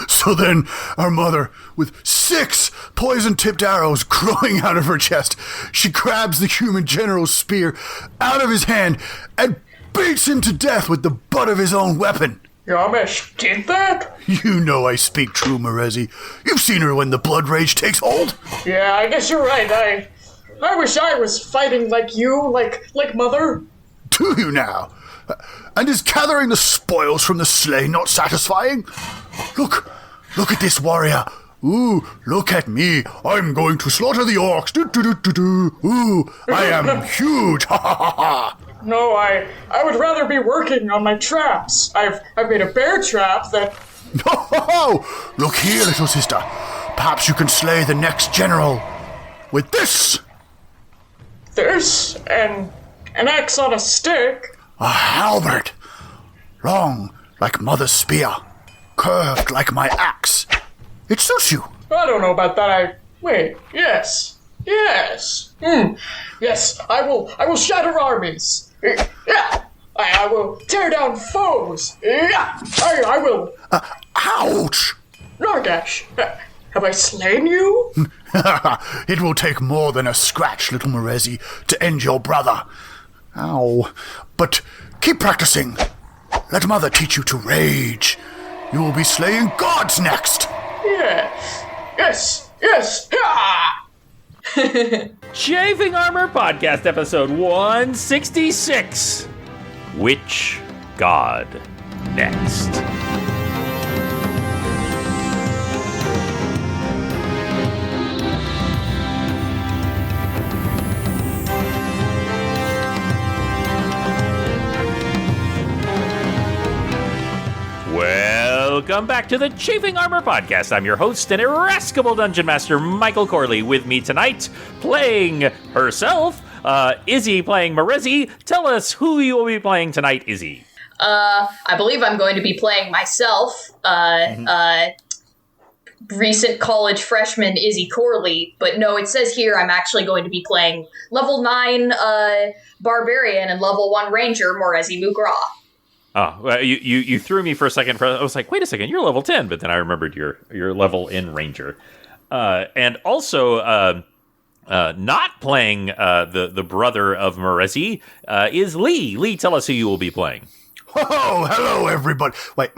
So then, our mother, with 6 poison-tipped arrows growing out of her chest, she grabs the human general's spear out of his hand and beats him to death with the butt of his own weapon. Yamish did that? You know I speak true, Merezi. You've seen her when the blood rage takes hold. Yeah, I guess you're right. I wish I was fighting like you, like Mother. Do you now? And is gathering the spoils from the slain not satisfying? Look at this warrior. Ooh, look at me. I'm going to slaughter the orcs. Ooh, I am huge. Ha ha ha ha. No, I would rather be working on my traps. I've made a bear trap that... Oh, look here, little sister. Perhaps you can slay the next general with this. This? An axe on a stick? A halberd. Long like Mother's spear. Curved like my axe. It suits you. I don't know about that. Wait, yes. Yes, I will shatter armies. Yeah. I will tear down foes. Yeah. I will... Ouch! Nargash, have I slain you? It will take more than a scratch, little Merezi, to end your brother. Ow. But keep practicing. Let Mother teach you to rage. You will be slaying gods next. Yes. Ah! Chafing Armor Podcast, episode 166. Which god next? Welcome back to the Chafing Armor Podcast. I'm your host and irascible Dungeon Master, Michael Corley. With me tonight, playing herself, Izzy playing Merezi. Tell us who you will be playing tonight, Izzy. I believe I'm going to be playing myself, recent college freshman Izzy Corley. But no, it says here I'm actually going to be playing level 9 Barbarian and level 1 Ranger, Merezi Mugraw. Oh, well, you threw me for a second. I was like, wait a second, you're level 10, but then I remembered your level in Ranger. And also, not playing the brother of Merezi is Lee. Lee, tell us who you will be playing. Oh, hello, everybody. Wait.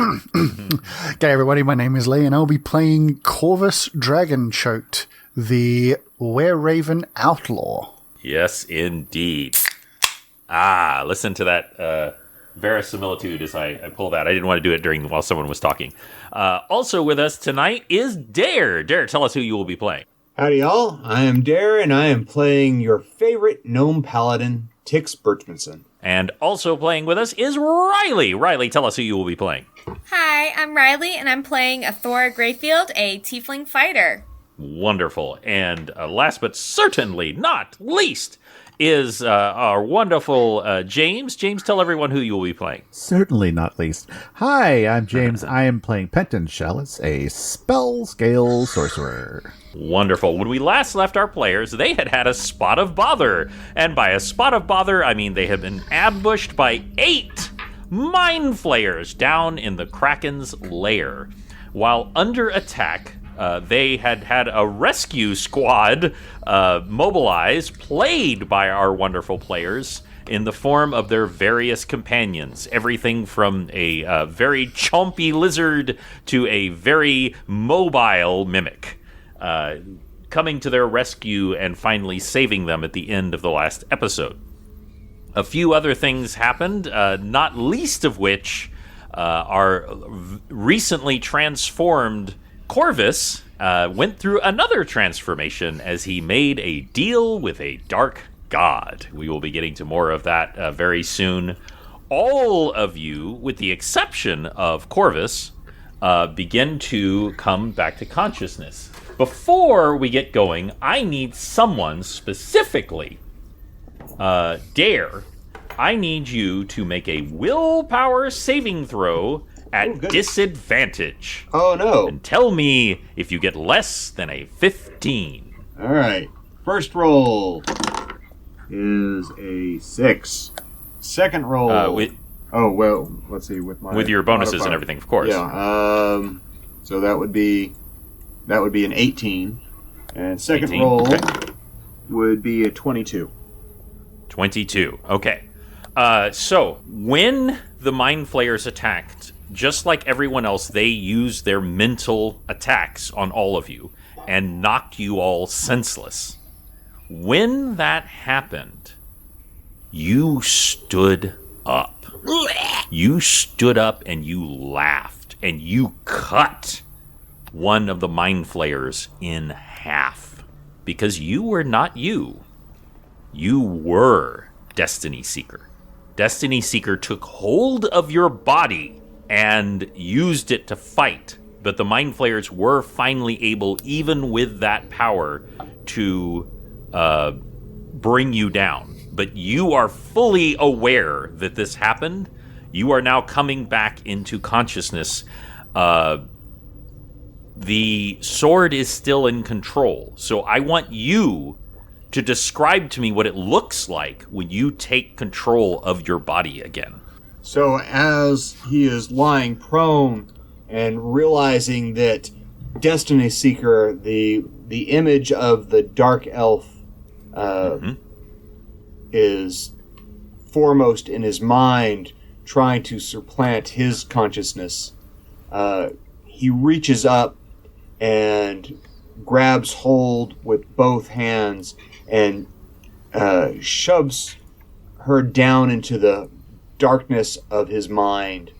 Okay, everybody, my name is Lee, and I'll be playing Corvus Dragonchoked, the Were-Raven Outlaw. Yes, indeed. Ah, listen to that verisimilitude as I pull that. I didn't want to do it while someone was talking. Also with us tonight is Dare. Dare, tell us who you will be playing. Howdy, y'all. I am Dare, and I am playing your favorite gnome paladin, Tix Birchmanson. And also playing with us is Riley. Riley, tell us who you will be playing. Hi, I'm Riley, and I'm playing Athora Greyfield, a tiefling fighter. Wonderful. And last but certainly not least is our wonderful James. James, tell everyone who you will be playing. Certainly not least. Hi, I'm James. I am playing Penton Chalice, a spell scale sorcerer. Wonderful. When we last left our players, they had a spot of bother. And by a spot of bother, I mean they have been ambushed by 8 mind flayers down in the Kraken's lair. While under attack, they had a rescue squad mobilized, played by our wonderful players in the form of their various companions. Everything from a very chompy lizard to a very mobile mimic. Coming to their rescue and finally saving them at the end of the last episode. A few other things happened, not least of which our recently transformed Corvus went through another transformation as he made a deal with a dark god. We will be getting to more of that very soon. All of you, with the exception of Corvus, begin to come back to consciousness. Before we get going, I need someone specifically, Dare, I need you to make a willpower saving throw at disadvantage. Oh, no. And tell me if you get less than a 15. All right. First roll is a 6. Second roll Oh, well, let's see, with your bonuses and everything, of course. Yeah, so that would be an 18. And second 18, roll okay. would be a 22. 22. Okay. So when the Mind Flayers attacked, just like everyone else, they used their mental attacks on all of you and knocked you all senseless. When that happened, you stood up. You stood up and you laughed and you cut one of the Mind Flayers in half because you were not you. You were Destiny Seeker. Destiny Seeker took hold of your body and used it to fight, but the Mind Flayers were finally able, even with that power, to bring you down. But you are fully aware that this happened. You are now coming back into consciousness. The sword is still in control, so I want you to describe to me what it looks like when you take control of your body again. So as he is lying prone and realizing that Destiny Seeker, the image of the dark elf, is foremost in his mind, trying to supplant his consciousness, he reaches up and grabs hold with both hands and shoves her down into the darkness of his mind,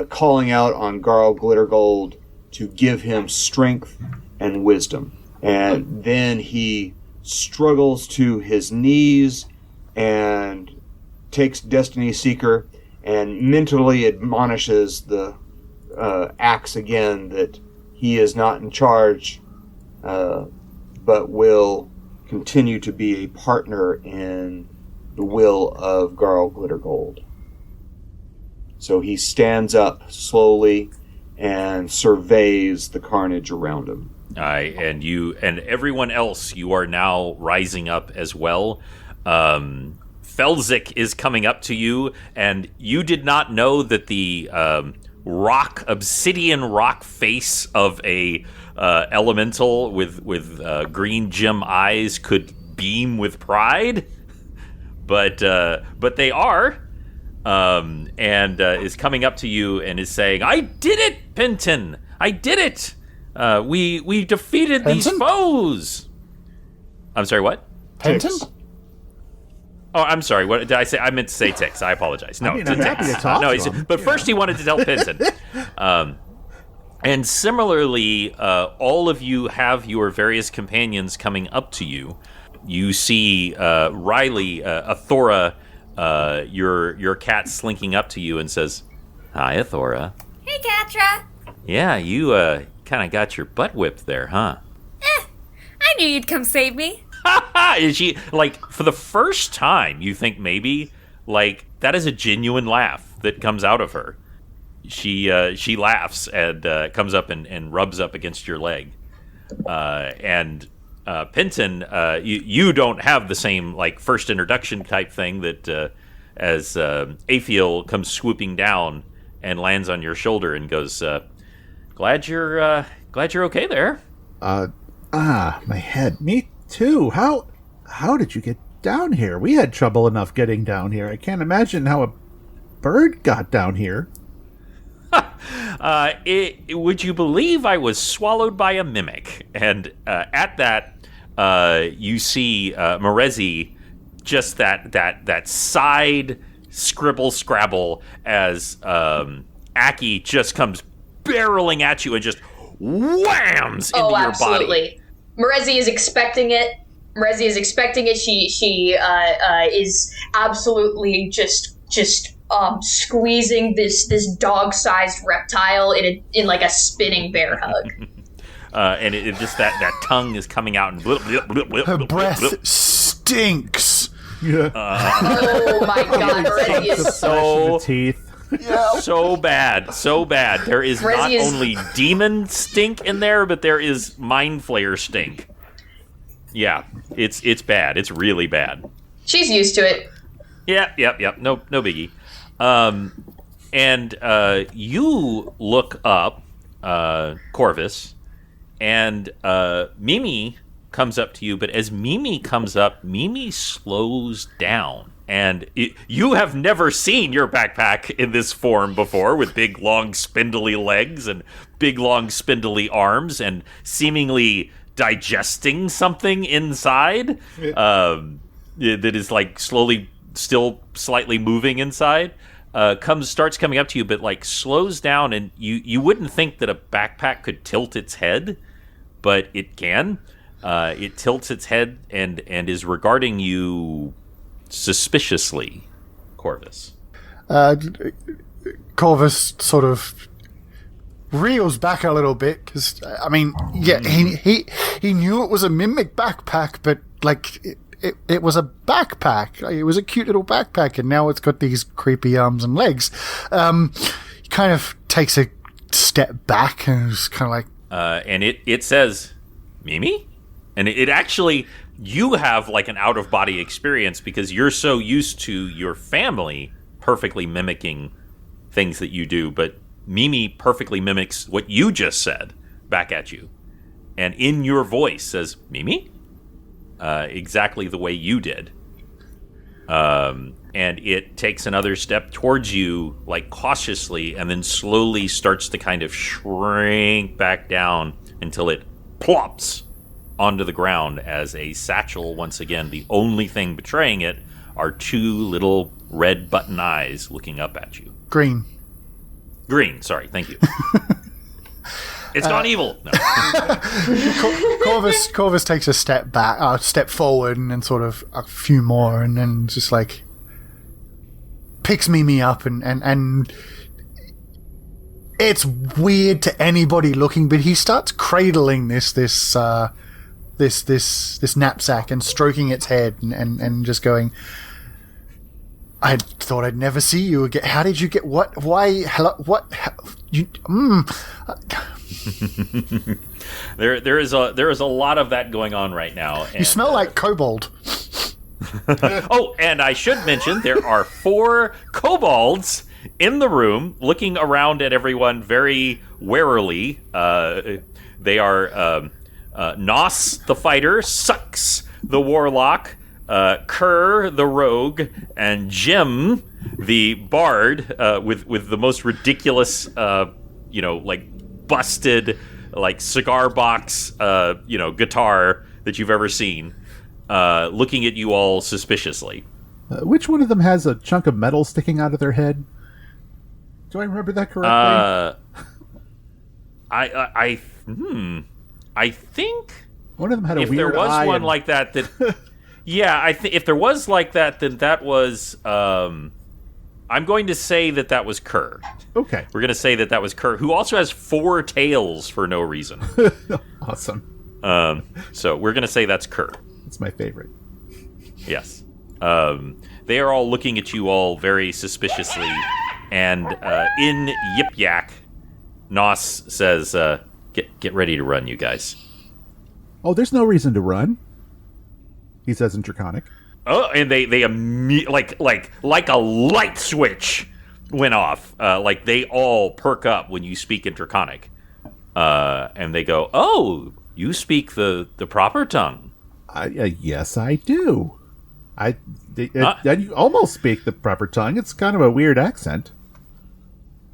calling out on Garl Glittergold to give him strength and wisdom. And then he struggles to his knees and takes Destiny Seeker and mentally admonishes the axe again that he is not in charge, but will continue to be a partner in the will of Garl Glittergold. So he stands up slowly and surveys the carnage around him. And you and everyone else, you are now rising up as well. Felzik is coming up to you, and you did not know that the obsidian rock face of a elemental with green gem eyes could beam with pride, but they are, and is coming up to you and is saying, "I did it, Penton! I did it! We defeated these foes." I'm sorry, what? Penton? Oh, I'm sorry. What did I say? I meant to say Tix. I apologize. No, I mean, I'm happy to talk to him, but first he wanted to tell Penton. And similarly, all of you have your various companions coming up to you. You see Riley, Athora, your cat slinking up to you and says, "Hi, Athora." Hey, Catra. Yeah, you kind of got your butt whipped there, huh? I knew you'd come save me. Is she, like, for the first time, you think maybe, like, that is a genuine laugh that comes out of her. She laughs and comes up and rubs up against your leg. And Penton, you don't have the same, like, first introduction type thing that as Aphiel comes swooping down and lands on your shoulder and goes, glad you're okay there. My head. Me too. How did you get down here? We had trouble enough getting down here. I can't imagine how a bird got down here. Would you believe I was swallowed by a mimic? And at that, you see Morezi, just that side scrabble as Aki just comes barreling at you and just whams into your body. Absolutely. Morezi is expecting it. She is absolutely just squeezing this dog-sized reptile in like a spinning bear hug. And it just that tongue is coming out and blip, blip, blip, blip, Her blip, breath blip, blip. stinks. Yeah. Oh my god, Morezi is So Teeth. so bad. There is not only demon stink in there, but there is mind flayer stink. Yeah, it's bad. It's really bad. She's used to it. Yep. No biggie. And you look up Corvus, and Mimi comes up to you, but as Mimi comes up, Mimi slows down. And you have never seen your backpack in this form before, with big, long, spindly legs and big, long, spindly arms, and seemingly digesting something inside that is like slowly, still slightly moving inside. Starts coming up to you, but like slows down, and you wouldn't think that a backpack could tilt its head, but it can. It tilts its head and is regarding you suspiciously, Corvus. Corvus sort of reels back a little bit because, I mean, yeah, he knew it was a mimic backpack, but like it was a backpack. It was a cute little backpack, and now it's got these creepy arms and legs. He kind of takes a step back and is kind of like, and it says, Mimi? And it actually, you have like an out-of-body experience because you're so used to your family perfectly mimicking things that you do, but Mimi perfectly mimics what you just said back at you. And in your voice says, Mimi? Exactly the way you did. And it takes another step towards you, like cautiously, and then slowly starts to kind of shrink back down until it plops onto the ground as a satchel. Once again, the only thing betraying it are two little red button eyes looking up at you. Green, sorry, thank you. It's gone evil. No. Corvus takes a step back, step forward, and then sort of a few more, and then just like picks Mimi up, and it's weird to anybody looking, but he starts cradling this knapsack and stroking its head and just going, I thought I'd never see you again. How did you get what? Why? Hello? What? You? There is a lot of that going on right now. And, you smell like kobold. Oh, and I should mention there are 4 kobolds in the room, looking around at everyone very warily. They are Nos the fighter, Sux the warlock, Kerr the rogue, and Jim the bard, with the most ridiculous, like busted, like cigar box, guitar that you've ever seen, looking at you all suspiciously. Which one of them has a chunk of metal sticking out of their head? Do I remember that correctly? I think one of them had a if weird there was eye one and... like that, yeah, if there was like that, then that was. I'm going to say that was Kerr. Okay, we're going to say that was Kerr, who also has 4 tails for no reason. Awesome. So we're going to say that's Kerr. It's my favorite. Yes. They are all looking at you all very suspiciously, and in Yip Yak, Nos says, "Get ready to run, you guys." Oh, there's no reason to run, he says in Draconic. Oh, and they like a light switch went off. Like they all perk up when you speak in Draconic, and they go, "Oh, you speak the proper tongue." Yes, I do. You almost speak the proper tongue. It's kind of a weird accent.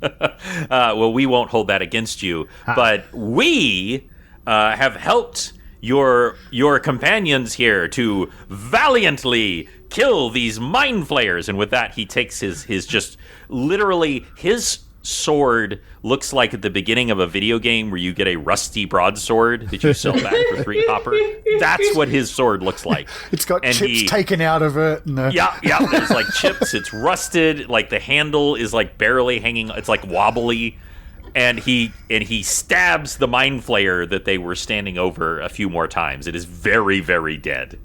Well, we won't hold that against you, but we have helped your companions here to valiantly kill these mind flayers. And with that, he takes his just literally his sword looks like at the beginning of a video game where you get a rusty broadsword that you sell back for 3 copper. That's what his sword looks like. It's got chips taken out of it. And yeah. There's like chips. It's rusted. Like the handle is like barely hanging. It's like wobbly. And he stabs the mind flayer that they were standing over a few more times. It is very, very dead,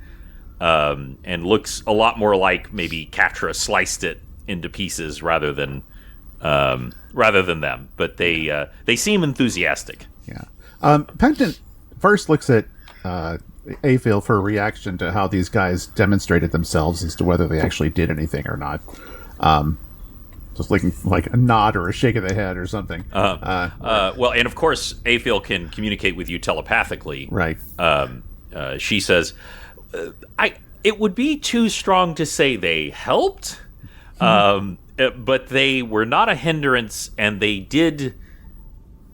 and looks a lot more like maybe Katra sliced it into pieces rather than them. But they seem enthusiastic. Yeah. Pendant first looks at Aphil for a reaction to how these guys demonstrated themselves as to whether they actually did anything or not. So Just like a nod or a shake of the head or something. Well, and of course, Aphil can communicate with you telepathically. Right. She says, it would be too strong to say they helped, but they were not a hindrance, and they did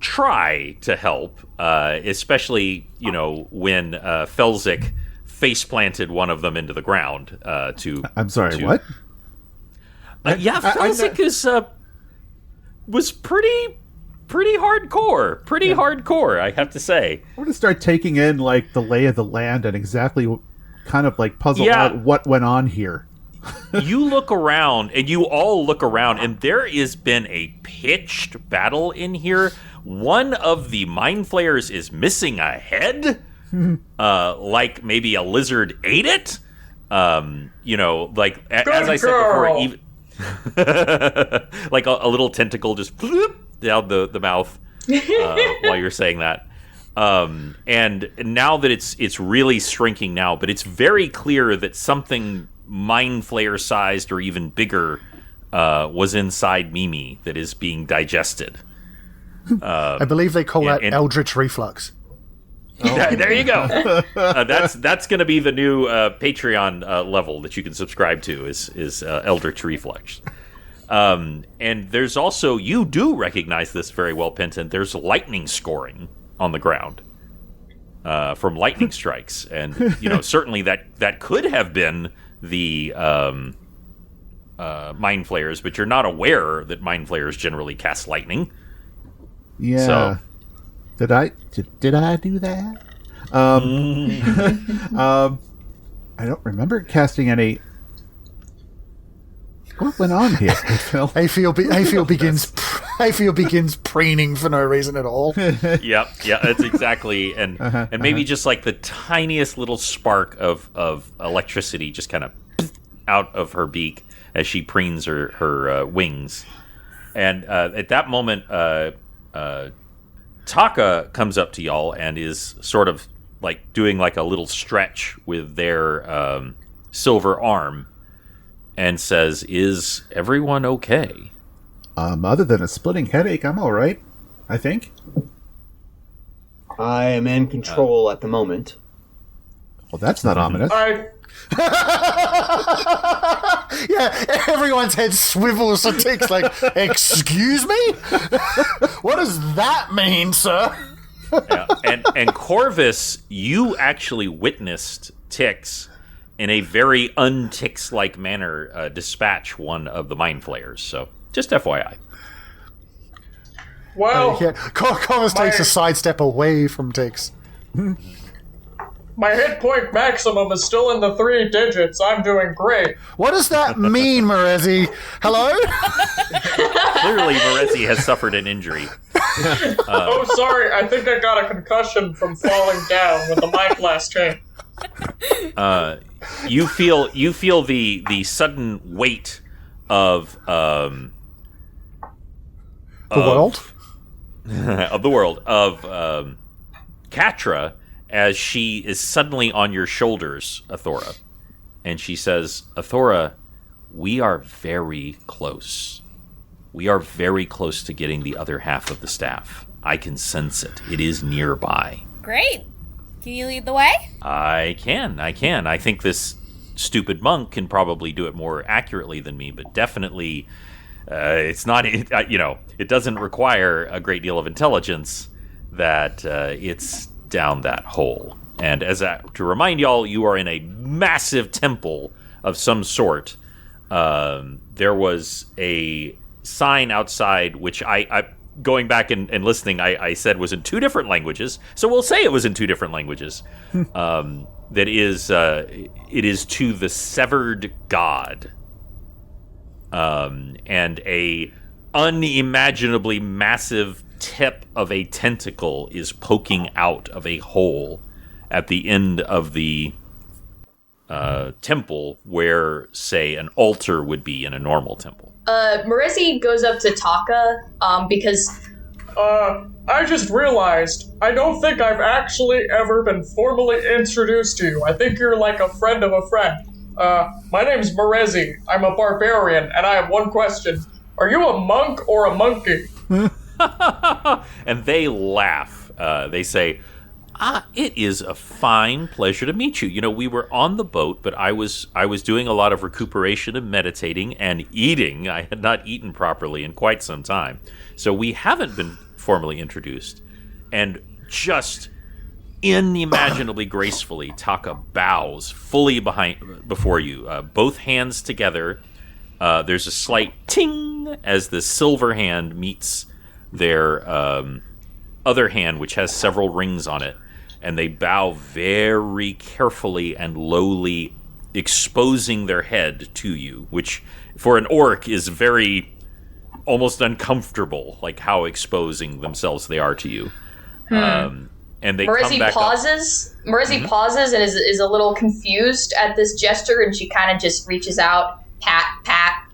try to help, especially, when Felzik face-planted one of them into the ground. I'm sorry, what? Felzik was pretty hardcore. Hardcore, I have to say. I want to start taking in like the lay of the land and exactly kind of like puzzle out what went on here. You look around, and you all look around, and there has been a pitched battle in here. One of the mind flayers is missing a head, like maybe a lizard ate it. Like as I said before, even like a little tentacle just down the mouth while you're saying that. And now that it's really shrinking now, but it's very clear that something mind flayer sized or even bigger was inside Mimi that is being digested. I believe they call that eldritch reflux. There you go. That's going to be the new Patreon level that you can subscribe to is Eldritch Reflex. And there's also, you do recognize this very well, Penton. There's lightning scoring on the ground from lightning strikes, and certainly that could have been the mind flayers, but you're not aware that mind flayers generally cast lightning. Yeah. So. Did I do that? I don't remember casting any. What went on here, Phil? Aphil begins preening for no reason at all. Yeah, that's exactly, and maybe just like the tiniest little spark of electricity just kind of out of her beak as she preens her wings, and at that moment, Taka comes up to y'all and is sort of like doing like a little stretch with their silver arm and says, "Is everyone okay?" Other than a splitting headache, I'm all right, I think. I am in control at the moment. Well, that's not ominous. Yeah, everyone's head swivels and ticks like, excuse me? What does that mean, sir? Yeah. And Corvus, you actually witnessed Tix in a very un-Tix-like manner dispatch one of the mind flayers. So, just FYI. Well, Corvus takes a sidestep away from Tix. My hit point maximum is still in the 3 digits. I'm doing great. What does that mean, Morezzi? Hello? Clearly, Morezzi has suffered an injury. Oh, sorry. I think I got a concussion from falling down with the mind blast chain. You feel the sudden weight of The world? of the world of Katra as she is suddenly on your shoulders, Athora, and she says, "Athora, we are very close. We are very close to getting the other half of the staff. I can sense it. It is nearby." Great. Can you lead the way? I can. I think this stupid monk can probably do it more accurately than me, but definitely it's not, it doesn't require a great deal of intelligence that it's down that hole. And to remind y'all, you are in a massive temple of some sort. There was a sign outside, which I going back and listening, I said was in 2 different languages. So we'll say it was in 2 different languages. That is, it is to the severed god. And a unimaginably massive tip of a tentacle is poking out of a hole at the end of the temple where, say, an altar would be in a normal temple. Morezzi goes up to Taka, because... I just realized, I don't think I've actually ever been formally introduced to you. I think you're like a friend of a friend. My name's Morezzi. I'm a barbarian, and I have one question. Are you a monk or a monkey? And they laugh. They say, it is a fine pleasure to meet you. You know, we were on the boat, but I was doing a lot of recuperation and meditating and eating. I had not eaten properly in quite some time. So we haven't been formally introduced. And just unimaginably gracefully, Taka bows fully before you, both hands together. There's a slight ting as the silver hand meets their other hand, which has several rings on it, and they bow very carefully and lowly, exposing their head to you, which for an orc is very almost uncomfortable, like how exposing themselves they are to you. And they come back pauses. Marezi pauses and is a little confused at this gesture, and she kind of just reaches out, pat.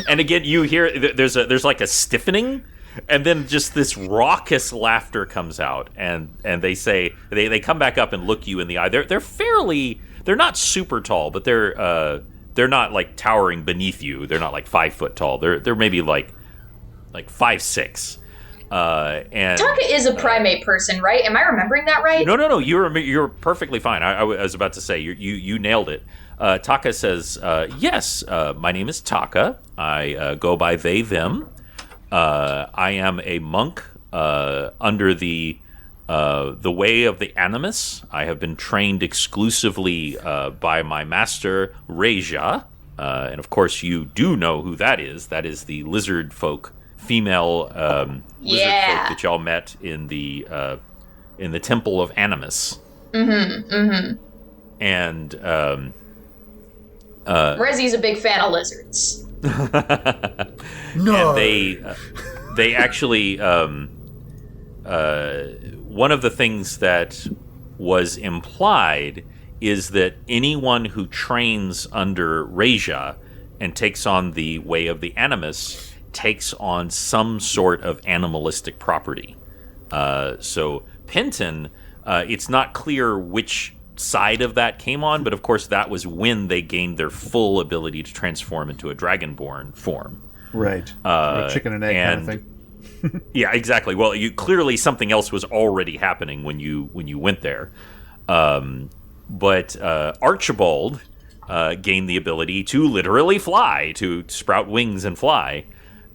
And again, you hear there's like a stiffening, and then just this raucous laughter comes out, and they say they come back up and look you in the eye. They're not super tall, but they're not like towering beneath you. They're not like 5 foot tall. They're maybe like 5'6". And Taka is a primate person, right? Am I remembering that right? No. You're perfectly fine. I was about to say you nailed it. Taka says, yes, my name is Taka. I go by they, them. I am a monk under the way of the Animus. I have been trained exclusively by my master, Reja. And of course, you do know who that is. That is the lizard folk, female lizard folk that y'all met in the Temple of Animus. And Rezi's a big fan of lizards. No. And they actually one of the things that was implied is that anyone who trains under Reja and takes on the way of the Animus takes on some sort of animalistic property. So Penton, it's not clear which side of that came on, but of course that was when they gained their full ability to transform into a dragonborn form. Right. A chicken and egg kind of thing. Yeah, exactly. Well, clearly something else was already happening when you went there. But Archibald gained the ability to literally fly, to sprout wings and fly.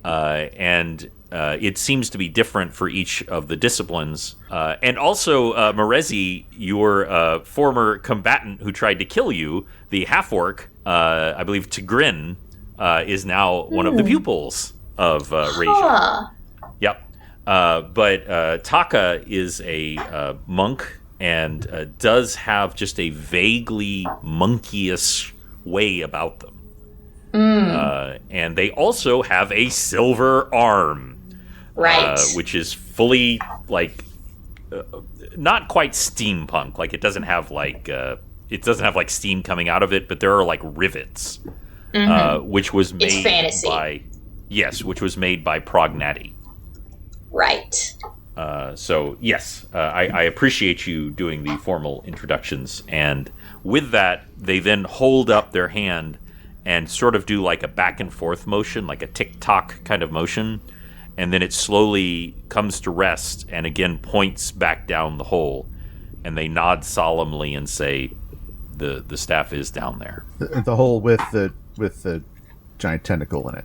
And it seems to be different for each of the disciplines. And also, Marezi, your former combatant who tried to kill you, the half-orc, I believe Tigrin, is now one of the pupils of Reja. Yep. But Taka is a monk and does have just a vaguely monkeyish way about them. And they also have a silver arm. Right. Which is fully, like, not quite steampunk. Like, it doesn't have like steam coming out of it, but there are like rivets, which was made it's fantasy. which was made by Prognati. Right. So yes, I appreciate you doing the formal introductions, and with that, they then hold up their hand and sort of do like a back and forth motion, like a tick-tock kind of motion, and then it slowly comes to rest and again points back down the hole, and they nod solemnly and say, "The staff is down there." The hole with the giant tentacle in it.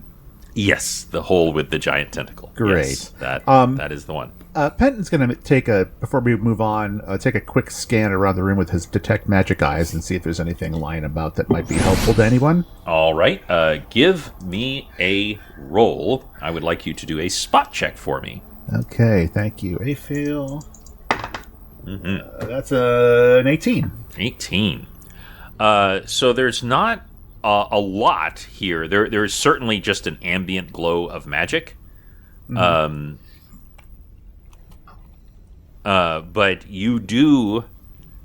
Yes, the hole with the giant tentacle. Great. Yes, that is the one. Penton's going to before we move on, take a quick scan around the room with his detect magic eyes and see if there's anything lying about that might be helpful to anyone. All right. Give me a roll. I would like you to do a spot check for me. Okay, thank you. A fail. That's an 18. 18. So there's not a lot here. There is certainly just an ambient glow of magic. But you do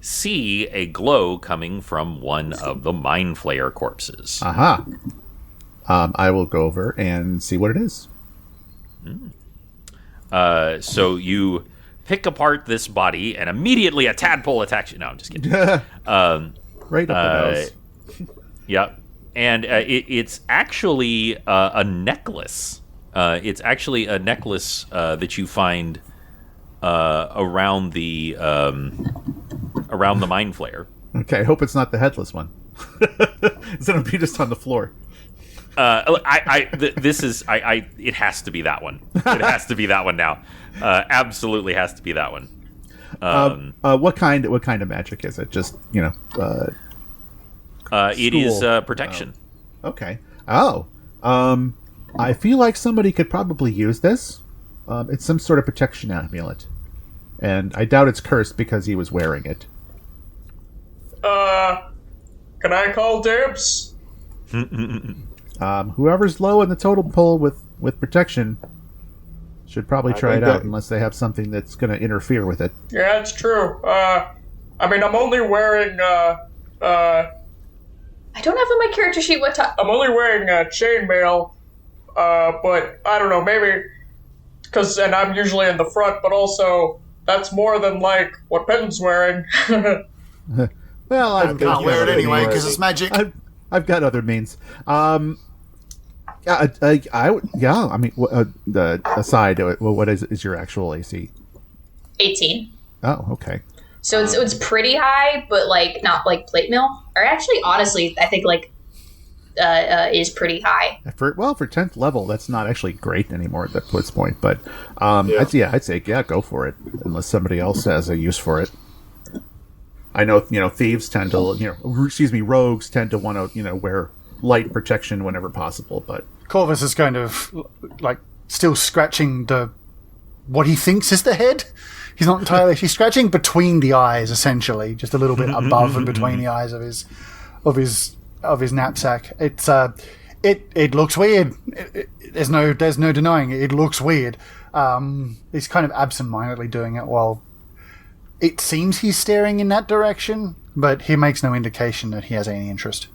see a glow coming from one of the Mind Flayer corpses. Aha. I will go over and see what it is. So you pick apart this body, and immediately a tadpole attacks you. No, I'm just kidding. Right up the nose. Yep. And it's actually a necklace. It's actually a necklace that you find around the mind flayer. Okay, I hope it's not the headless one. It's gonna be just on the floor. It has to be that one. It has to be that one now. Absolutely has to be that one. What kind of magic is it? Just it is school. protection. Okay. I feel like somebody could probably use this. It's some sort of protection amulet, and I doubt it's cursed because he was wearing it. Can I call dibs? Whoever's low in the totem pole with protection should probably try it out, unless they have something that's going to interfere with it. Yeah, it's true. I mean, I'm only wearing, I don't have on my character sheet what time. I'm only wearing chainmail, but I don't know, maybe, and I'm usually in the front, but also, that's more than, like, what Penton's wearing. Well, I Can't wear it anyway because it's magic. I've got other means. I mean, the aside, what is your actual AC? 18. Oh, okay. So it's pretty high, but like not like plate mill. Or actually, honestly, I think like is pretty high. For 10th level, that's not actually great anymore at this point. But I'd say go for it, unless somebody else has a use for it. I know thieves tend to rogues tend to want to wear light protection whenever possible. But Corvus is kind of like still scratching what he thinks is the head. He's not entirely. He's scratching between the eyes, essentially, just a little bit above and between the eyes of his knapsack. It's it looks weird. There's no denying it. It looks weird. He's kind of absent-mindedly doing it while it seems he's staring in that direction, but he makes no indication that he has any interest.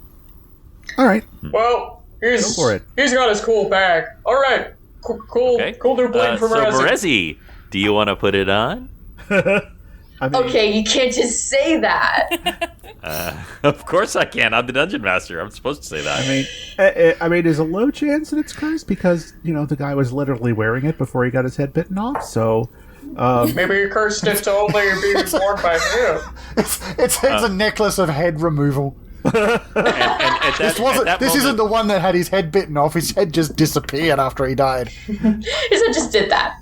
All right. Well, Go for it. He's got his cool bag. All right, cool new bling for So Marezi. Marezi, do you want to put it on? I mean, Okay, you can't just say that. Of course I can. I'm the dungeon master. I'm supposed to say that. I mean, there's a low chance that it's cursed because the guy was literally wearing it before he got his head bitten off. So Maybe he cursed it to only be worn by him. It's a necklace of head removal. This isn't the one that had his head bitten off. His head just disappeared after he died. His head just did that.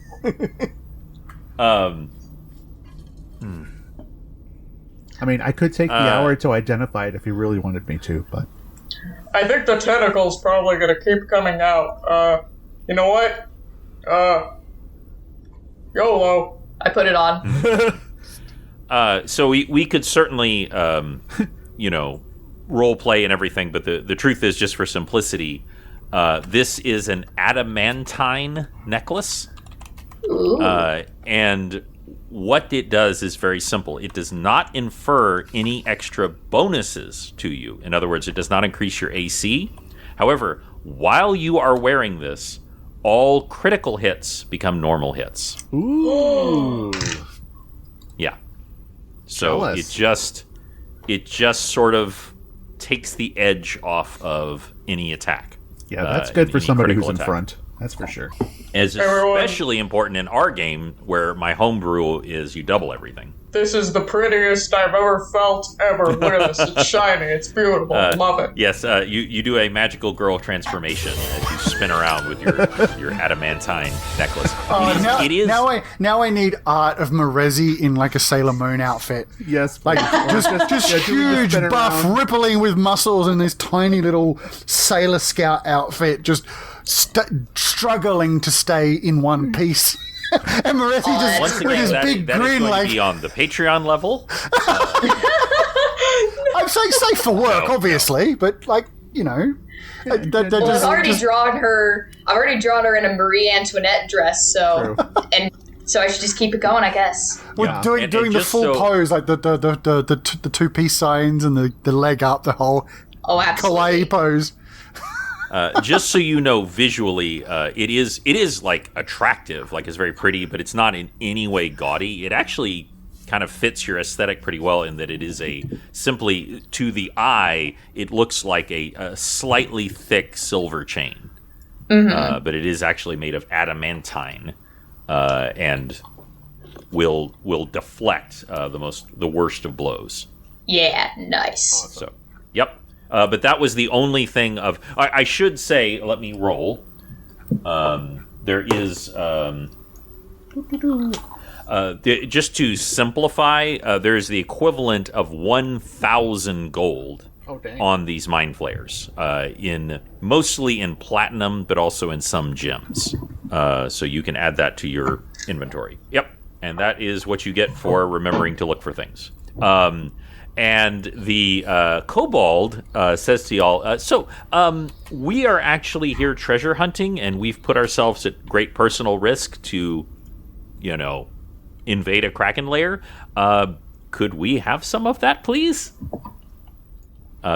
I mean, I could take the hour to identify it if you really wanted me to, but I think the tentacle's probably gonna keep coming out. You know what? YOLO. I put it on. So we could certainly, role play and everything, but the truth is, just for simplicity, this is an adamantine necklace. Ooh. And what it does is very simple. It does not infer any extra bonuses to you. In other words, it does not increase your AC. However, while you are wearing this, all critical hits become normal hits. ooh, Yeah. So Jealous. it just sort of takes the edge off of any attack. yeah, that's good for any somebody who's critical in attack. front. That's for sure. It's Everyone- especially important in our game where my homebrew is you double everything. This is the prettiest I've ever felt ever. Look at this. It's shiny. It's beautiful. Love it. Yes, you do a magical girl transformation as you spin around with your adamantine necklace. It is Now I need art of Marezi in like a Sailor Moon outfit. Yes, Like just doing the huge spin buff, around. rippling with muscles in this tiny little Sailor Scout outfit, just struggling to stay in one piece. And Marezi once just with again his that big is grin, going like to be on the Patreon level. I'm saying safe for work, No. obviously, but like that Well, just, I've already just- drawn her. I've already drawn her in a Marie Antoinette dress, so I should just keep it going, I guess. Well, Yeah. doing And the just full so- pose, like the two piece signs and the leg up, the whole Oh, absolutely. kawaii pose. Just so you know, visually, it is like attractive, like it's very pretty, but it's not in any way gaudy. It actually kind of fits your aesthetic pretty well in that it is simply to the eye, it looks like a slightly thick silver chain. But it is actually made of adamantine and will deflect the worst of blows. Yeah, nice. So, yep. But that was the only thing of... I should say, let me roll. There is... just to simplify, there's the equivalent of 1,000 gold on these mind flayers, mostly in platinum, but also in some gems. So you can add that to your inventory. Yep, and that is what you get for remembering to look for things. And the kobold says to y'all, we are actually here treasure hunting, and we've put ourselves at great personal risk to, invade a kraken lair. Could we have some of that, please?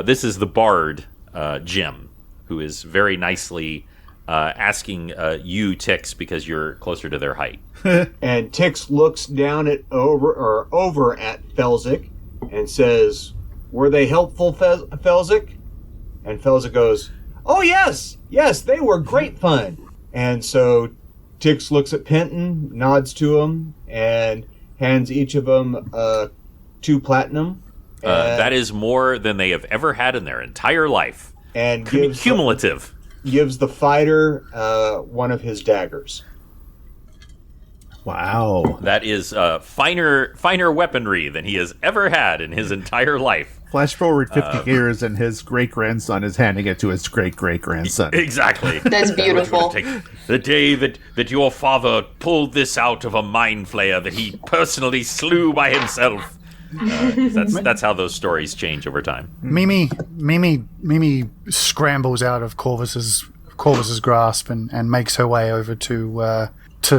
This is the bard, Jim, who is very nicely asking you, Tix, because you're closer to their height. And Tix looks down over at Felzik and says, "Were they helpful, Felzik?" And Felzik goes, "Oh, yes, they were great fun." And so Tix looks at Penton, nods to him, and hands each of them 2 platinum. That is more than they have ever had in their entire life. And cumulative. Gives the fighter one of his daggers. Wow. That is finer weaponry than he has ever had in his entire life. Flash forward 50 years, and his great-grandson is handing it to his great-great-grandson. Exactly. That's beautiful. The day that your father pulled this out of a mind flayer that he personally slew by himself. That's how those stories change over time. Mimi scrambles out of Corvus's grasp and makes her way over to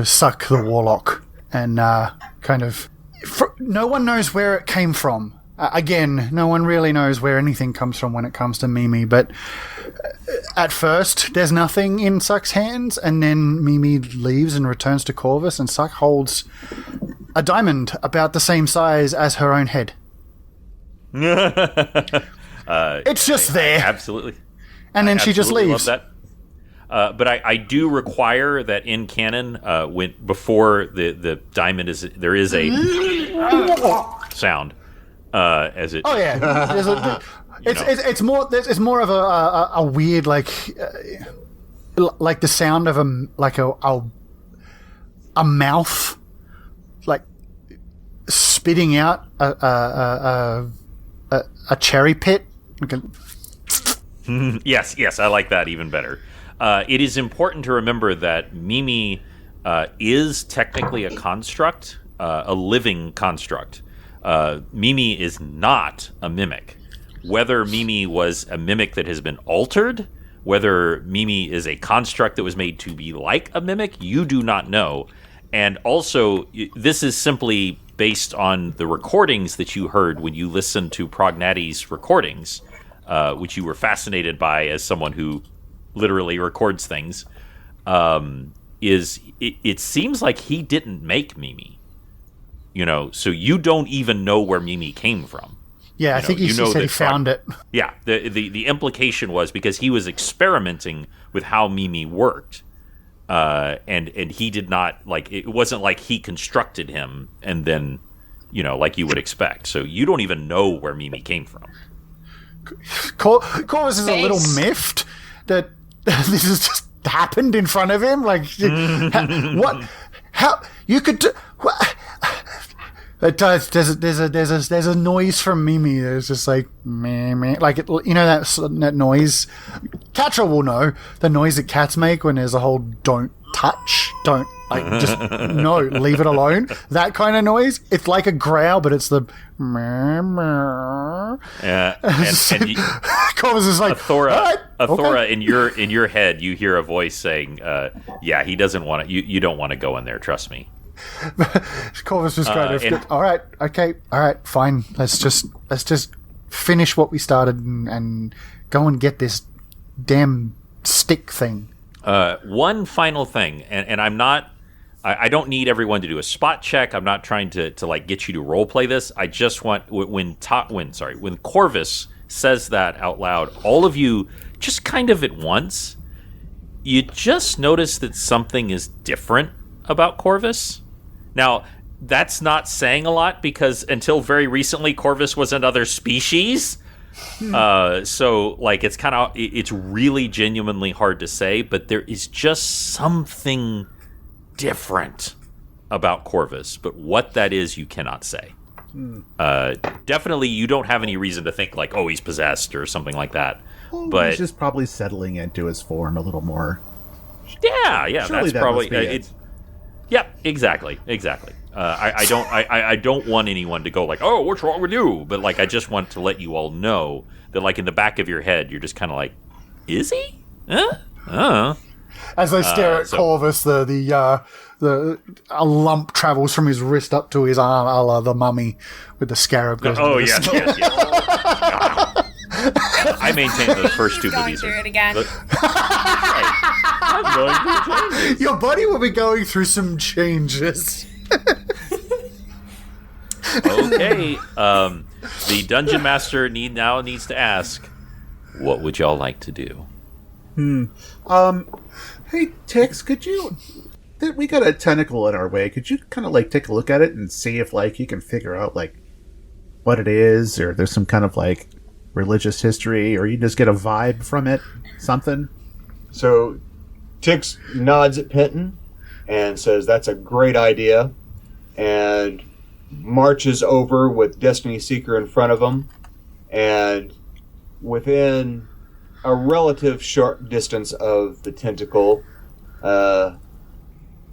suck the warlock, and no one knows where it came from. Again, no one really knows where anything comes from when it comes to Mimi, but at first there's nothing in Suck's hands, and then Mimi leaves and returns to Corvus, and Suck holds a diamond about the same size as her own head. It's just there. Absolutely. And then she just leaves. Love that. But I do require that in canon, before the diamond there is a sound as it. Oh yeah, it's more of a weird like the sound of a mouth like spitting out a cherry pit. Yes, I like that even better. It is important to remember that Mimi is technically a construct, a living construct. Mimi is not a mimic. Whether Mimi was a mimic that has been altered, whether Mimi is a construct that was made to be like a mimic, you do not know. And also, this is simply based on the recordings that you heard when you listened to Prognati's recordings, which you were fascinated by as someone who literally records things. It seems like he didn't make Mimi. So you don't even know where Mimi came from. Yeah, I think he said he found it. Yeah, the implication was because he was experimenting with how Mimi worked, and he did not it wasn't like he constructed him and then like you would expect. So you don't even know where Mimi came from. Corvus is a little miffed that this has just happened in front of him. Like, what? How you could? It does. There's a noise from Mimi. There's just like meh, meh. Like that noise. Catra will know the noise that cats make when there's a whole don't touch, don't just no, leave it alone. That kind of noise. It's like a growl, but it's the meh, meh. Yeah, and Corvus is like Athora. Okay. In your head, you hear a voice saying, "Yeah, he doesn't want to. You don't want to go in there. Trust me." Corvus was kind of all right, okay, all right, fine. Let's just finish what we started and go and get this damn stick thing. One final thing, and I'm not I don't need everyone to do a spot check. I'm not trying to like get you to role play this. I just want when Corvus says that out loud, all of you just kind of at once, you just notice that something is different about Corvus. Now, that's not saying a lot because until very recently, Corvus was another species. So like it's really genuinely hard to say, but there is just something different about Corvus, but what that is you cannot say. Definitely you don't have any reason to think like, oh, he's possessed or something like that. Well, but he's just probably settling into his form a little more. Yeah, Surely that's probably must be it. Yep, exactly. I don't want anyone to go like, oh, what's wrong with you? But like, I just want to let you all know that like in the back of your head, you're just kind of like, is he? As they stare at Corvus, a lump travels from his wrist up to his arm, a la the mummy with the scarab. Goes Oh, into the yes, skull. yes. I maintain the first two Going movies through are. it again. I'm going through changes. Your body will be going through some changes. Okay, the dungeon master needs to ask, what would y'all like to do? Hey, Tix, could you... We got a tentacle in our way. Could you kind of, like, take a look at it and see if, like, you can figure out, like, what it is, or there's some kind of, like, religious history, or you just get a vibe from it? Something? So Tix nods at Penton and says that's a great idea, and marches over with Destiny Seeker in front of him, and within a relative short distance of the tentacle,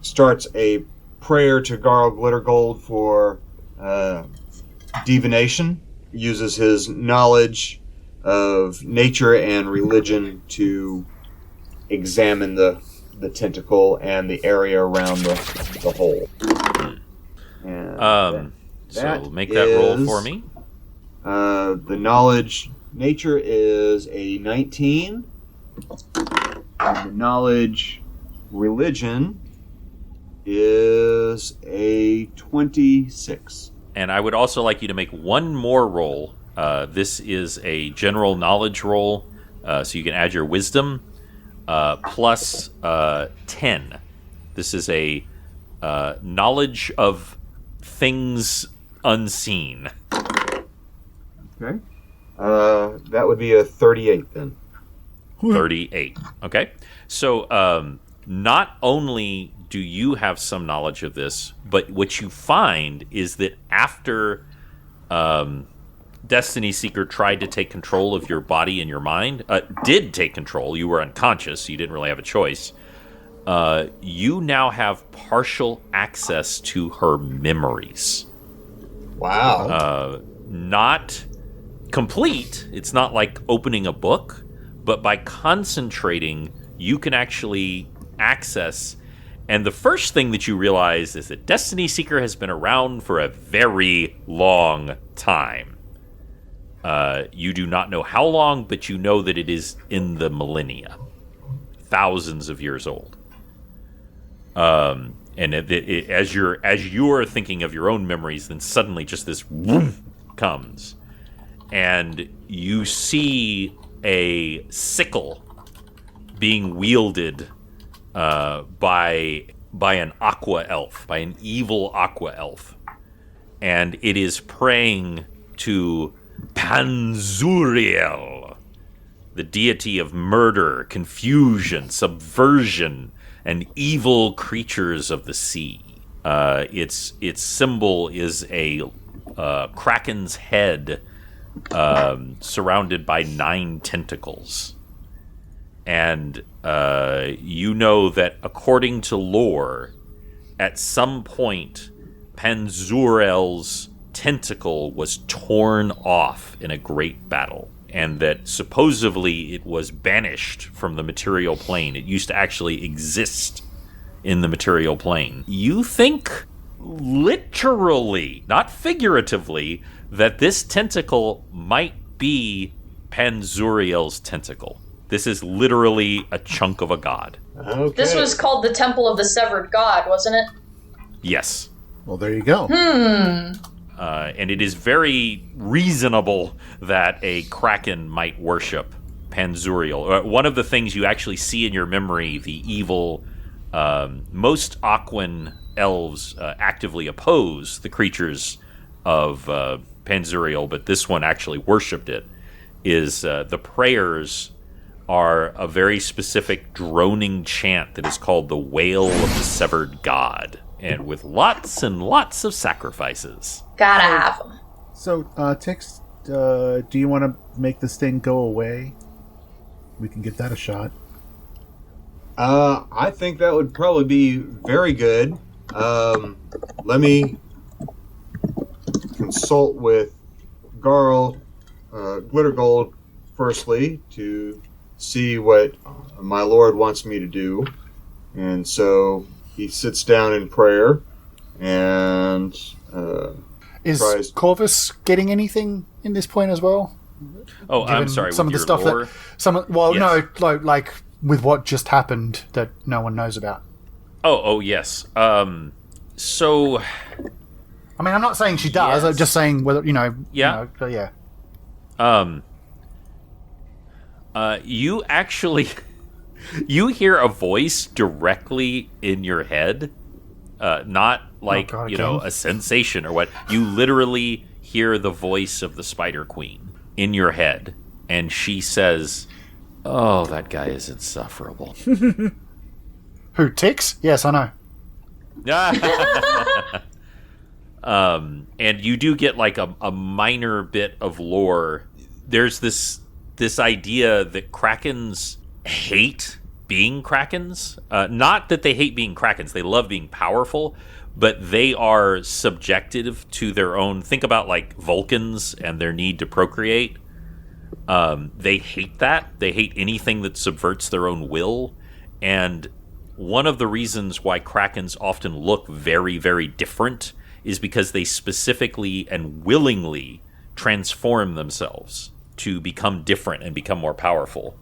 starts a prayer to Garl Glittergold for divination. Uses his knowledge of nature and religion to examine the tentacle and the area around the hole. And so make that roll for me. The knowledge nature is a 19. The knowledge religion is a 26. And I would also like you to make one more roll. This is a general knowledge roll, so you can add your wisdom plus 10. This is a knowledge of things unseen. Okay. That would be a 38 then. 38. Okay. So not only do you have some knowledge of this, but what you find is that after Destiny Seeker tried to take control of your body and your mind, did take control, you were unconscious, so you didn't really have a choice, you now have partial access to her memories. Wow. Not complete, it's not like opening a book, but by concentrating, you can actually access. And the first thing that you realize is that Destiny Seeker has been around for a very long time. You do not know how long, but you know that it is in the millennia. Thousands of years old. And as you're thinking of your own memories, then suddenly just this woof comes. And you see a sickle being wielded by an aqua elf, by an evil aqua elf, and it is praying to Panzuriel, the deity of murder, confusion, subversion, and evil creatures of the sea. Its symbol is a kraken's head surrounded by 9 tentacles. And you know that according to lore, at some point, Panzurel's tentacle was torn off in a great battle, and that supposedly it was banished from the material plane. It used to actually exist in the material plane. You think, literally, not figuratively, that this tentacle might be Panzuriel's tentacle. This is literally a chunk of a god. Okay. This was called the Temple of the Severed God, wasn't it? Yes. Well, there you go. And it is very reasonable that a kraken might worship Panzuriel. One of the things you actually see in your memory, the evil, most Aquan elves actively oppose the creatures of Panzuriel, but this one actually worshipped it, is the prayers are a very specific droning chant that is called the Wail of the Severed God, and with lots and lots of sacrifices. Gotta have them. So, Tix, do you want to make this thing go away? We can give that a shot. I think that would probably be very good. Let me consult with Garl, Glitter Gold, firstly, to see what my lord wants me to do. And so he sits down in prayer and Is tries... Corvus getting anything in this point as well? Oh, I'm Given sorry. Some of with the stuff your lore? Yes. no, like with what just happened that no one knows about. Oh, yes. So, I mean, I'm not saying she does. I'm Yes. just saying whether Yeah. yeah. You actually, you hear a voice directly in your head, not like, God, a again? sensation or what. You literally hear the voice of the Spider Queen in your head, and she says, "Oh, that guy is insufferable." Who, Tix? Yes, I know. And you do get like a minor bit of lore. There's this idea that krakens hate being krakens. Not that they hate being krakens; they love being powerful, but they are subjective to their own. Think about like Vulcans and their need to procreate. They hate that. They hate anything that subverts their own will. And one of the reasons why krakens often look very, very different is because they specifically and willingly transform themselves to become different and become more powerful.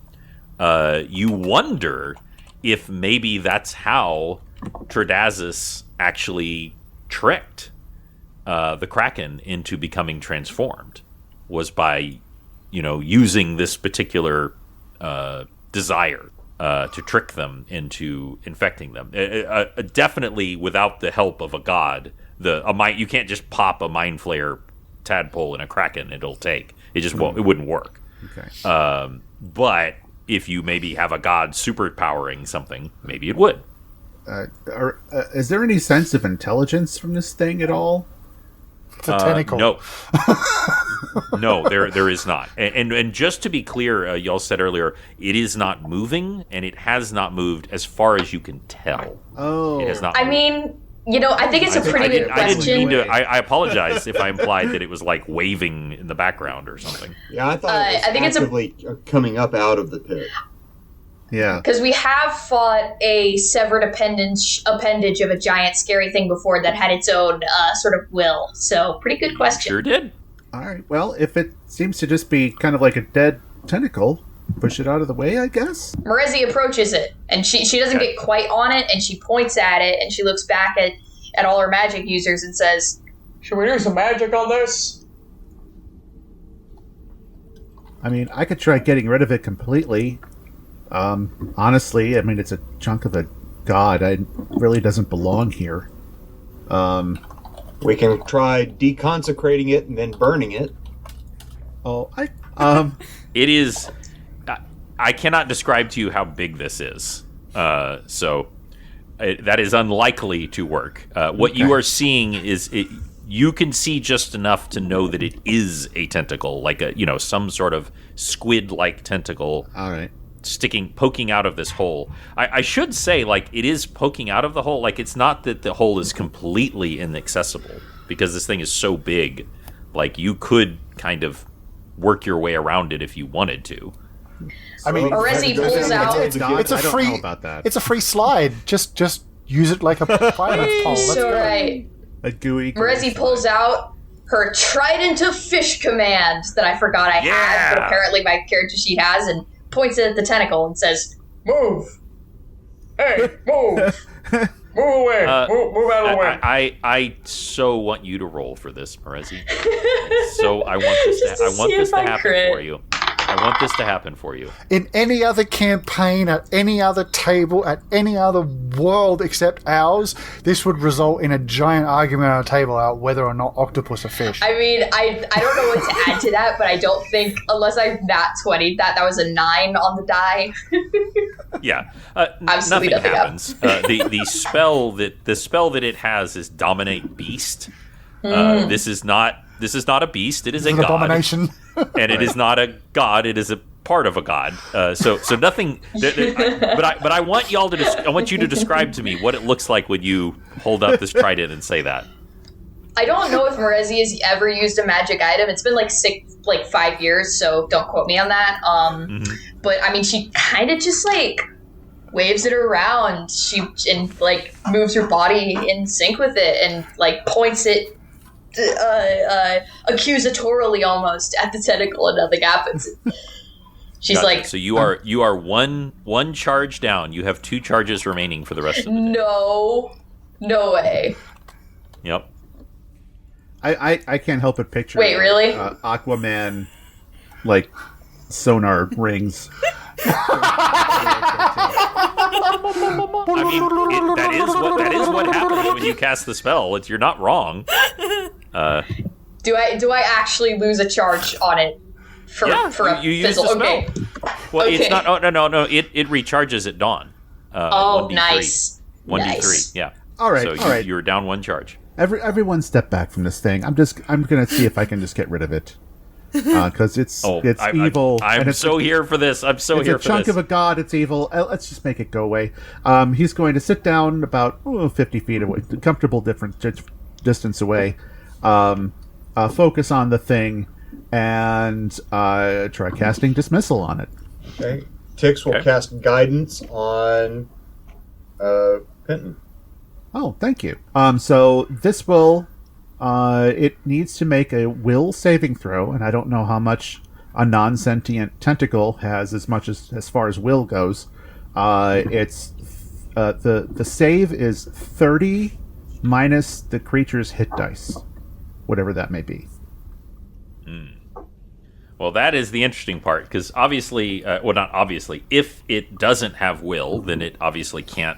You wonder if maybe that's how Tridazis actually tricked the Kraken into becoming transformed, was by, using this particular desire to trick them into infecting them. Definitely without the help of a god, you can't just pop a mind flayer tadpole in a Kraken. It'll take. It just won't. It wouldn't work. Okay. But if you maybe have a god superpowering something, maybe it would. Is there any sense of intelligence from this thing at all? It's a tentacle. No, no, there is not. And just to be clear, y'all said earlier, it is not moving, and it has not moved as far as you can tell. Oh, It has not. I moved. mean, I think it's a pretty good I didn't question. mean to. I apologize if I implied that it was like waving in the background or something. Yeah, I thought it was I think it's actively coming up out of the pit. yeah. Because we have fought a severed appendage of a giant scary thing before that had its own sort of will. So, pretty good question. Sure did. All right. Well, if it seems to just be kind of like a dead tentacle, push it out of the way, I guess. Marezi approaches it, and she doesn't get quite on it, and she points at it, and she looks back at all her magic users and says, Should we do some magic on this? I mean, I could try getting rid of it completely. Honestly, I mean, it's a chunk of a god. It really doesn't belong here. We can try deconsecrating it and then burning it. Oh, It is. I cannot describe to you how big this is. So that is unlikely to work. What you are seeing is you can see just enough to know that it is a tentacle, like some sort of squid-like tentacle. all right. Poking out of this hole. I should say, like, it is poking out of the hole. Like, it's not that the hole is completely inaccessible, because this thing is so big. Like, you could kind of work your way around it if you wanted to. I mean, Marezi pulls out. it's a I don't free. know about that. It's a free slide. Just use it like a fireman's pole. Let's So go. right. A gooey. Marezi pulls out her trident of fish command that I forgot I had, but apparently my character sheet has, and points at the tentacle and says, Move! Hey, move! Move away! Move out of the way! I so want you to roll for this, Marezi. So I want this Just to, to I want see this if to I happen crit. for you. I want this to happen for you. In any other campaign, at any other table, at any other world except ours, this would result in a giant argument on a table about whether or not octopus are fish. I mean, I don't know what to add to that, but I don't think, unless I nat 20'd that was a 9 on the die. Yeah, Absolutely nothing nothing happens. The spell that it has is dominate beast. This is not a beast. It is a An god. abomination. And it is not a god. It is a part of a god. So nothing. But I want y'all to. I want you to describe to me what it looks like when you hold up this trident and say that. I don't know if Marezi has ever used a magic item. It's been like 5 years, so don't quote me on that. But I mean, she kind of just like waves it around. And like moves her body in sync with it, and like points it accusatorily almost at the tentacle, and nothing happens. She's Gotcha. like, So you are one charge down. You have 2 charges remaining for the rest of the day. no way. Yep. I can't help but picture. Wait, really? Aquaman, like sonar rings. I mean, that is what happens when you cast the spell. You're not wrong. Do I actually lose a charge on it for a you use fizzle? the spell. Okay. Well, Okay. it's not. Oh, no. It recharges at dawn. Oh, 1d3. nice. 1d3. Nice. Yeah. All right, So all right. you're down 1 charge. Everyone step back from this thing. I'm gonna see if I can just get rid of it. Because it's evil. I'm and it's so here for this. I'm so it's here a for chunk this. of a god. It's evil. Let's just make it go away. He's going to sit down about 50 feet away, comfortable distance away. Focus on the thing and try casting dismissal on it. Okay. Tix will cast guidance on Penton. Oh, thank you. So this will. It needs to make a will saving throw, and I don't know how much a non-sentient tentacle has as far as will goes. It's the save is 30 minus the creature's hit dice, whatever that may be. Well, that is the interesting part, because obviously, not obviously, if it doesn't have will, then it obviously can't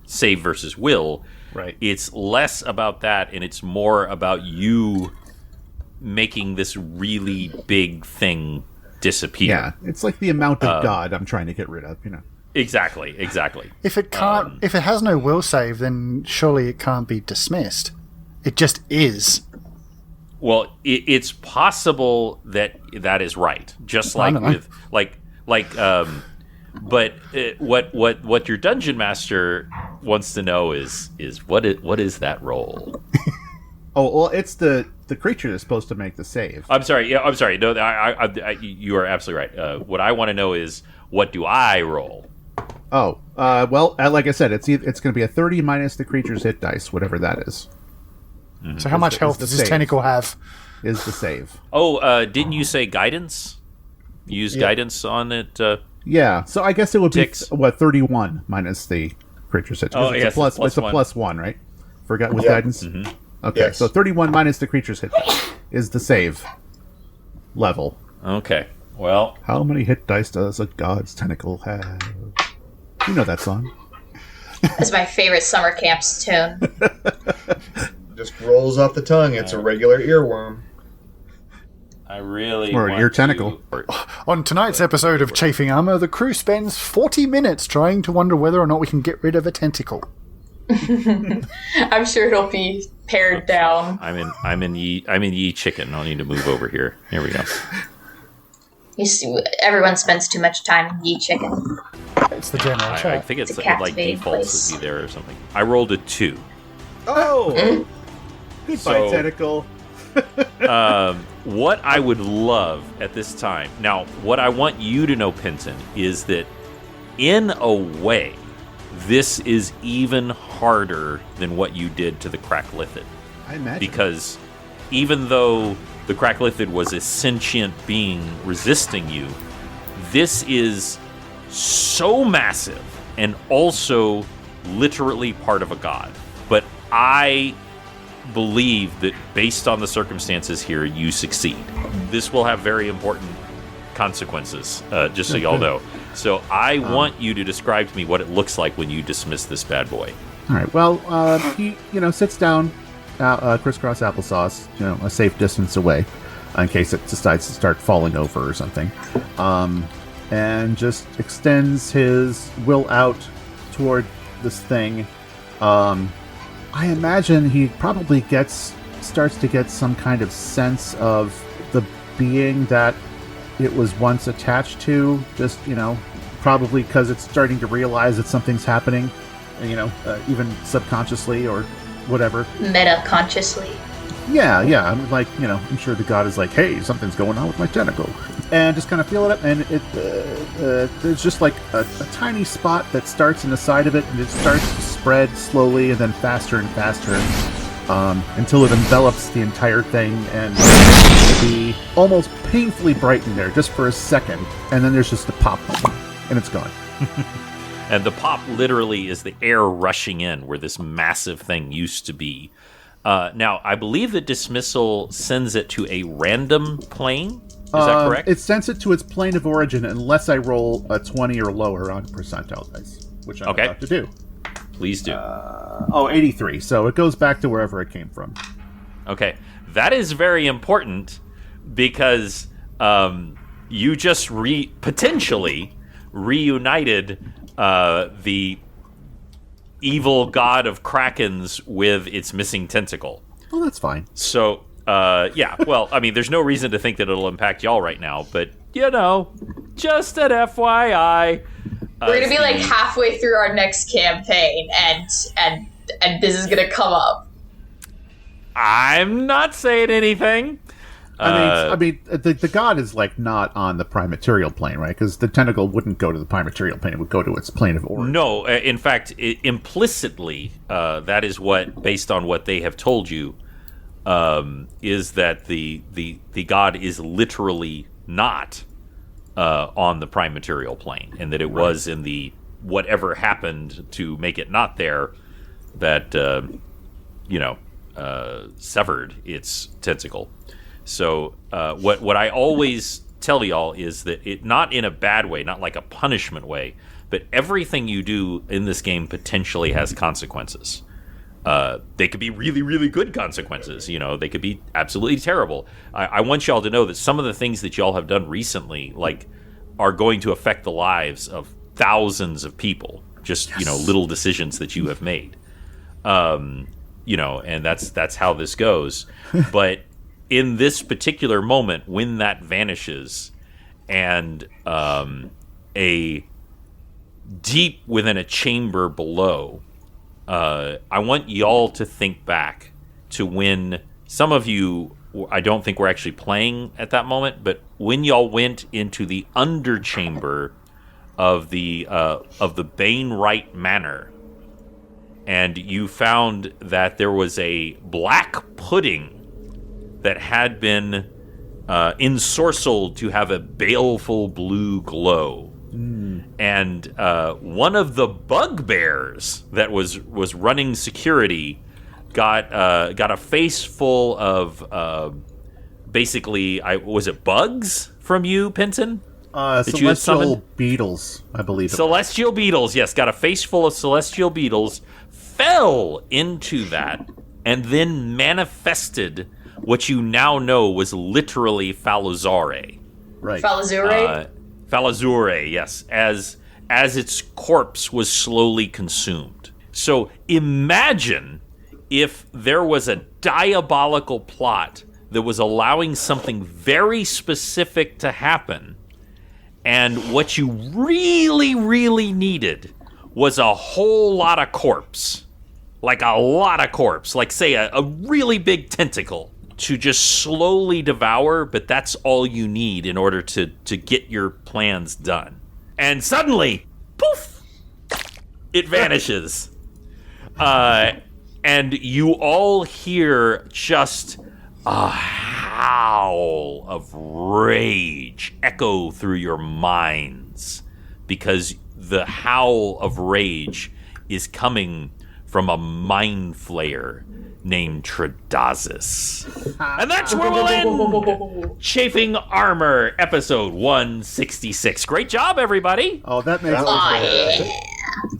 save versus will. Right. It's less about that, and it's more about you making this really big thing disappear. Yeah, it's like the amount of god I'm trying to get rid of. Exactly. If it can't, if it has no will save, then surely it can't be dismissed. It just is. Well, it's possible that is right. Just like I don't know. with but what your dungeon master wants to know is what is that roll? Oh well, it's the creature that's supposed to make the save. I'm sorry. Yeah, I'm sorry. No, you are absolutely right. What I want to know is, what do I roll? Oh, well, like I said, it's going to be a 30 minus the creature's hit dice, whatever that is. So how much health does this tentacle have? Is the save. Oh, didn't you say guidance? Use guidance on it. Yeah, so I guess it would Tix. be 31 minus the creature's hit. Oh, it's yes, a plus. it's It's a plus +1, right? Forgot with Yeah. guidance. Mm-hmm. Okay, Yes. so 31 minus the creature's hit is the save level. Okay. Well, How many hit dice does a god's tentacle have? You know that song. That's my favorite summer camps tune. Just rolls off the tongue. It's a regular earworm. I really Or want ear tentacle. On tonight's episode of Chafing Armor, the crew spends 40 minutes trying to wonder whether or not we can get rid of a tentacle. I'm sure it'll be pared down. I'm in ye chicken. I'll need to move over here. Here we go. You see, everyone spends too much time in Yi Chicken. It's the general I chat. think it's It's a like captivating defaults place. would be there or something. I rolled a 2. Oh! Goodbye, So- tentacle. What I would love at this time, now, what I want you to know, Penton, is that in a way, this is even harder than what you did to the Cracklithid. I imagine. Because even though the Cracklithid was a sentient being resisting you, this is so massive and also literally part of a god. But I believe that based on the circumstances here, you succeed. This will have very important consequences, just so y'all know. So I want you to describe to me what it looks like when you dismiss this bad boy. All right. Well, he sits down, crisscross applesauce, a safe distance away, in case it decides to start falling over or something, and just extends his will out toward this thing. I imagine he probably starts to get some kind of sense of the being that it was once attached to, just, probably because it's starting to realize that something's happening, even subconsciously or whatever. Meta-consciously. Yeah, I'm like, I'm sure the god is like, hey, something's going on with my tentacle. And just kind of feel it up, and there's just like a tiny spot that starts in the side of it, and it starts to spread slowly and then faster and faster until it envelops the entire thing, and be almost painfully bright in there just for a second, and then there's just a pop, and it's gone. And the pop literally is the air rushing in where this massive thing used to be. Now, I believe that dismissal sends it to a random plane. Is that correct? It sends it to its plane of origin unless I roll a 20 or lower on percentile dice, which I'm about to do. Please do. 83. So it goes back to wherever it came from. Okay. That is very important because you just potentially reunited the evil god of Krakens with its missing tentacle. Oh, that's fine. So, yeah. Well, I mean, there's no reason to think that it'll impact y'all right now, but, just an FYI. We're going to be like halfway through our next campaign, and this is going to come up. I'm not saying anything. I mean, the god is like not on the prime material plane, right? Because the tentacle wouldn't go to the prime material plane; it would go to its plane of origin. No, in fact, implicitly, that is what, based on what they have told you, is that the god is literally not on the prime material plane, and that it was in the whatever happened to make it not there that severed its tentacle. So what I always tell y'all is that it, not in a bad way, not like a punishment way, but everything you do in this game potentially has consequences. They could be really, really good consequences. They could be absolutely terrible. I want y'all to know that some of the things that y'all have done recently, are going to affect the lives of thousands of people. Just, little decisions that you have made. And that's how this goes. But in this particular moment, when that vanishes, and a deep within a chamber below, I want y'all to think back to when some of you, I don't think were actually playing at that moment, but when y'all went into the underchamber of the Bainwright Manor, and you found that there was a black pudding that had been ensorcelled to have a baleful blue glow. And one of the bugbears that was running security got a face full of basically, was it bugs from you, Pinton? Celestial beetles, I believe. Celestial beetles, yes, got a face full of celestial beetles, fell into that, and then manifested what you now know was literally Falazare. Right. Falazure? Falazure, yes, as its corpse was slowly consumed. So imagine if there was a diabolical plot that was allowing something very specific to happen, and what you really, really needed was a whole lot of corpse. Like a lot of corpse. Like, say, a really big tentacle to just slowly devour, but that's all you need in order to get your plans done. And suddenly, poof, it vanishes. And you all hear just a howl of rage echo through your minds, because the howl of rage is coming from a mind flayer named Tradazis. And that's where we'll end Chafing Armor, episode 166. Great job, everybody. Oh, that makes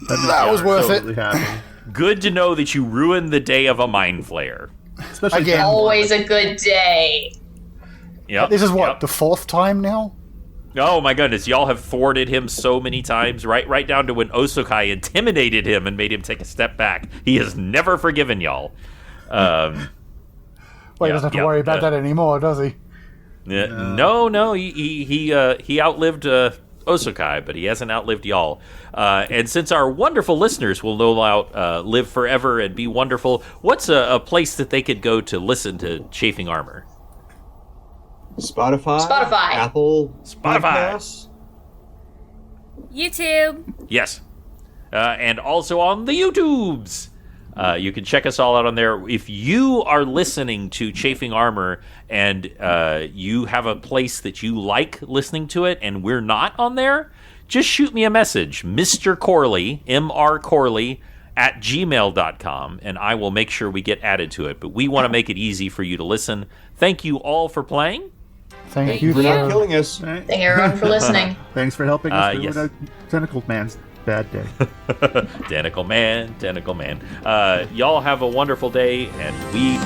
That was worth it. Happy. Good to know that you ruined the day of a mind flayer. Especially Again. Always a good day. Yep. This is what, Yep. the 4th time now? Oh my goodness, y'all have thwarted him so many times, right down to when Osokai intimidated him and made him take a step back. He has never forgiven y'all. Well, he doesn't have to worry about that anymore, does he? No, he outlived Osokai, but he hasn't outlived y'all. And since our wonderful listeners will no doubt live forever and be wonderful, what's a place that they could go to listen to Chafing Armor? Spotify, Spotify. Apple, Spotify. Podcasts. YouTube. Yes. And also on the YouTubes. You can check us all out on there. If you are listening to Chafing Armor and you have a place that you like listening to it and we're not on there, just shoot me a message, Mr. Corley, M.R. Corley, at gmail.com, and I will make sure we get added to it. But we want to make it easy for you to listen. Thank you all for playing. Thank you For not for... killing us. Thank everyone for listening. Thanks for helping us through yes. the Tentacle Man's bad day. Tentacle Man. Y'all have a wonderful day, and we